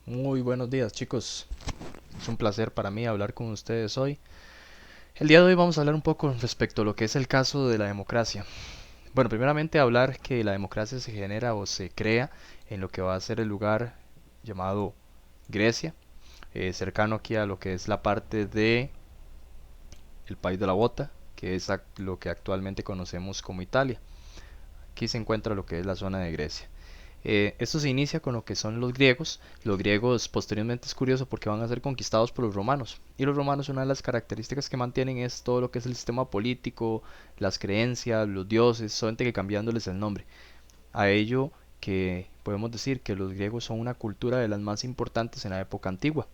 Muy buenos días, chicos. Es un placer para mí hablar con ustedes hoy. El día de hoy vamos a hablar un poco respecto a lo que es el caso de la democracia. Bueno, primeramente hablar que la democracia se genera o se crea en lo que va a ser el lugar llamado Grecia, cercano aquí a lo que es la parte de el país de la bota, que es lo que actualmente conocemos como Italia. Aquí se encuentra lo que es la zona de Grecia. Esto se inicia con lo que son los griegos. Los griegos posteriormente es curioso porque van a ser conquistados por los romanos. Y los romanos, una de las características que mantienen es todo lo que es el sistema político, las creencias, los dioses, solamente que cambiándoles el nombre. A ello que podemos decir que los griegos son una cultura de las más importantes en la época antigua,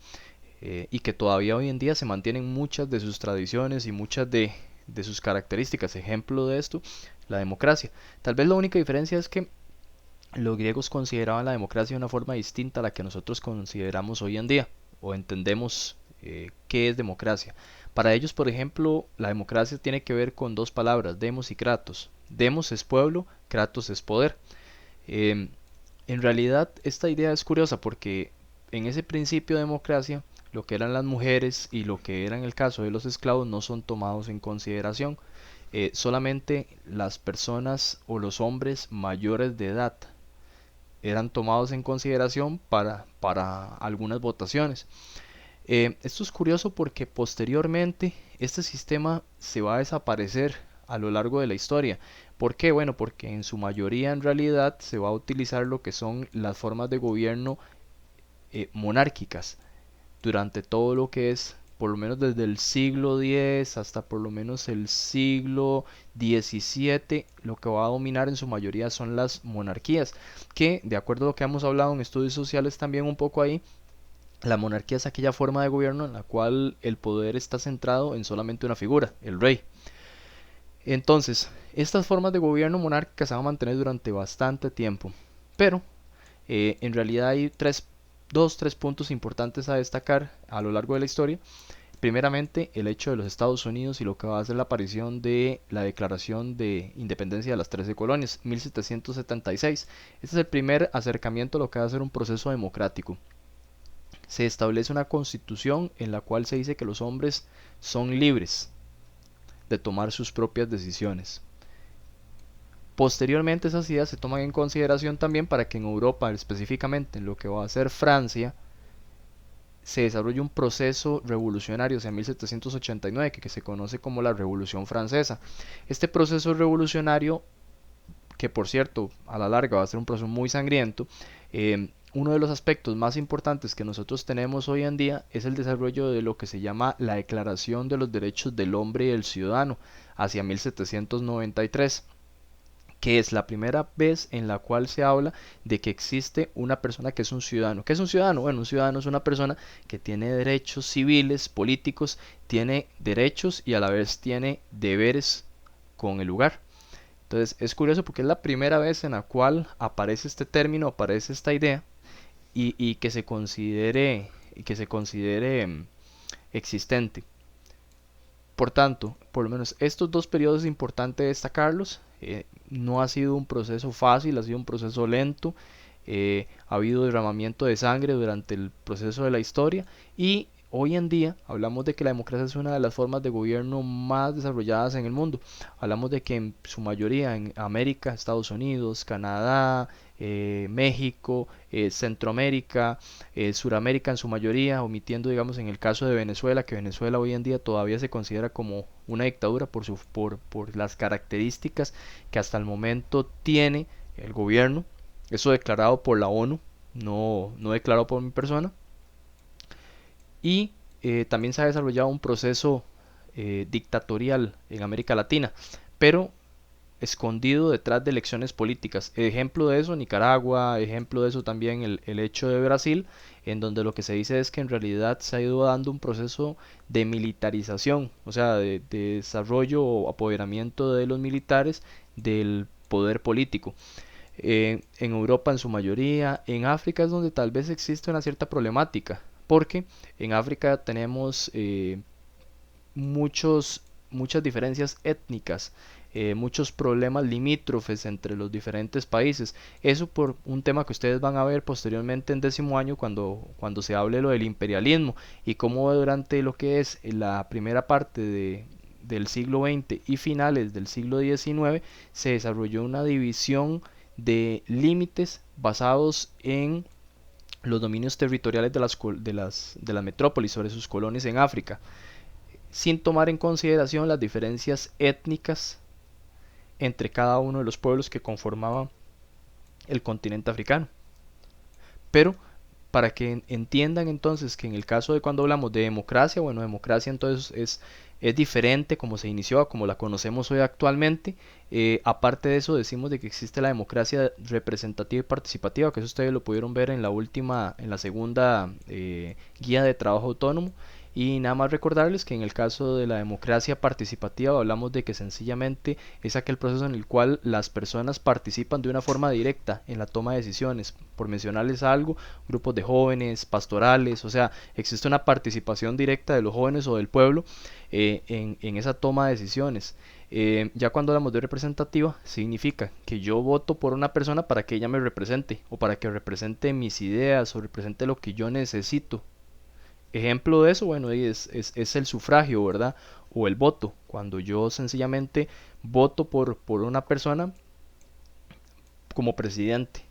y que todavía hoy en día se mantienen muchas de sus tradiciones y muchas de sus características. Ejemplo de esto, la democracia. Tal vez la única diferencia es que los griegos consideraban la democracia de una forma distinta a la que nosotros consideramos hoy en día o entendemos qué es democracia. Para ellos, por ejemplo, la democracia tiene que ver con dos palabras, demos y kratos. Demos es pueblo, kratos es poder. Eh, en realidad, esta idea es curiosa porque en ese principio de democracia, lo que eran las mujeres y lo que era en el caso de los esclavos no son tomados en consideración. Solamente las personas o los hombres mayores de edad eran tomados en consideración para algunas votaciones. Esto es curioso porque posteriormente este sistema se va a desaparecer a lo largo de la historia. ¿Por qué? Bueno, porque en su mayoría en realidad se va a utilizar lo que son las formas de gobierno monárquicas durante todo lo que es por lo menos desde el siglo X hasta por lo menos el siglo XVII. Lo que va a dominar en su mayoría son las monarquías, que de acuerdo a lo que hemos hablado en estudios sociales también un poco ahí, la monarquía es aquella forma de gobierno en la cual el poder está centrado en solamente una figura, el rey. Entonces, estas formas de gobierno monárquicas se van a mantener durante bastante tiempo, pero en realidad hay tres puntos importantes a destacar a lo largo de la historia. Primeramente, el hecho de los Estados Unidos y lo que va a ser la aparición de la Declaración de Independencia de las 13 colonias, 1776. Este es el primer acercamiento a lo que va a ser un proceso democrático. Se establece una constitución en la cual se dice que los hombres son libres de tomar sus propias decisiones. Posteriormente esas ideas se toman en consideración también para que en Europa, específicamente en lo que va a ser Francia, se desarrolla un proceso revolucionario hacia 1789 que se conoce como la Revolución Francesa. Este proceso revolucionario, que por cierto a la larga va a ser un proceso muy sangriento, uno de los aspectos más importantes que nosotros tenemos hoy en día es el desarrollo de lo que se llama la Declaración de los Derechos del Hombre y del Ciudadano hacia 1793, que es la primera vez en la cual se habla de que existe una persona que es un ciudadano. ¿Qué es un ciudadano? Bueno, un ciudadano es una persona que tiene derechos civiles, políticos, tiene derechos y a la vez tiene deberes con el lugar. Entonces es curioso porque es la primera vez en la cual aparece este término, aparece esta idea y que se considere existente. Por tanto, por lo menos estos dos periodos es importante destacarlos. No ha sido un proceso fácil, ha sido un proceso lento. Ha habido derramamiento de sangre durante el proceso de la historia y hoy en día hablamos de que la democracia es una de las formas de gobierno más desarrolladas en el mundo. Hablamos de que en su mayoría en América, Estados Unidos, Canadá, México, Centroamérica, Suramérica en su mayoría, omitiendo digamos en el caso de Venezuela, que Venezuela hoy en día todavía se considera como una dictadura por las características que hasta el momento tiene el gobierno, eso declarado por la ONU, no declarado por mi persona, y también se ha desarrollado un proceso dictatorial en América Latina, pero escondido detrás de elecciones políticas. Ejemplo de eso, Nicaragua, ejemplo de eso también el hecho de Brasil, en donde lo que se dice es que en realidad se ha ido dando un proceso de militarización, o sea, de desarrollo o apoderamiento de los militares del poder político. En Europa en su mayoría, en África es donde tal vez existe una cierta problemática, porque en África tenemos muchos muchas diferencias étnicas, muchos problemas limítrofes entre los diferentes países. Eso por un tema que ustedes van a ver posteriormente en 10.º año cuando se hable lo del imperialismo y cómo durante lo que es la primera parte del siglo XX y finales del siglo XIX se desarrolló una división de límites basados en los dominios territoriales de las metrópolis sobre sus colonias en África, sin tomar en consideración las diferencias étnicas entre cada uno de los pueblos que conformaban el continente africano. Pero para que entiendan entonces que en el caso de cuando hablamos de democracia, bueno, democracia entonces es diferente como se inició a como la conocemos hoy actualmente. Aparte de eso decimos de que existe la democracia representativa y participativa, que eso ustedes lo pudieron ver en la segunda guía de trabajo autónomo. Y nada más recordarles que en el caso de la democracia participativa hablamos de que sencillamente es aquel proceso en el cual las personas participan de una forma directa en la toma de decisiones. Por mencionarles algo, grupos de jóvenes, pastorales, o sea, existe una participación directa de los jóvenes o del pueblo en esa toma de decisiones. Ya cuando hablamos de representativa, significa que yo voto por una persona para que ella me represente o para que represente mis ideas o represente lo que yo necesito. Ejemplo de eso, bueno, es el sufragio, ¿verdad? O el voto, cuando yo sencillamente voto por una persona como presidente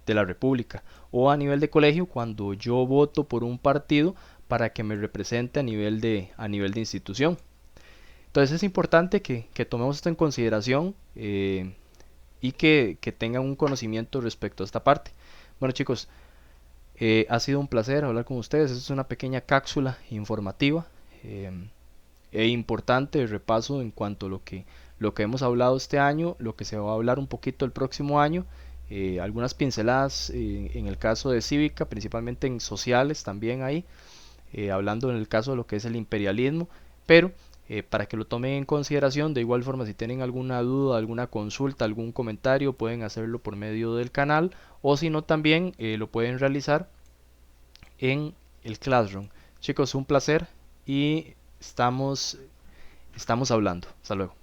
de la República, o a nivel de colegio, cuando yo voto por un partido para que me represente a nivel de institución. Entonces es importante que tomemos esto en consideración y que tengan un conocimiento respecto a esta parte. Bueno chicos, ha sido un placer hablar con ustedes. Esta es una pequeña cápsula informativa eh, e importante de repaso en cuanto a lo que hemos hablado este año, lo que se va a hablar un poquito el próximo año, algunas pinceladas en el caso de cívica, principalmente en sociales también ahí, hablando en el caso de lo que es el imperialismo, pero para que lo tomen en consideración. De igual forma, si tienen alguna duda, alguna consulta, algún comentario, pueden hacerlo por medio del canal, o si no también lo pueden realizar en el Classroom. Chicos, un placer y estamos hablando. Hasta luego.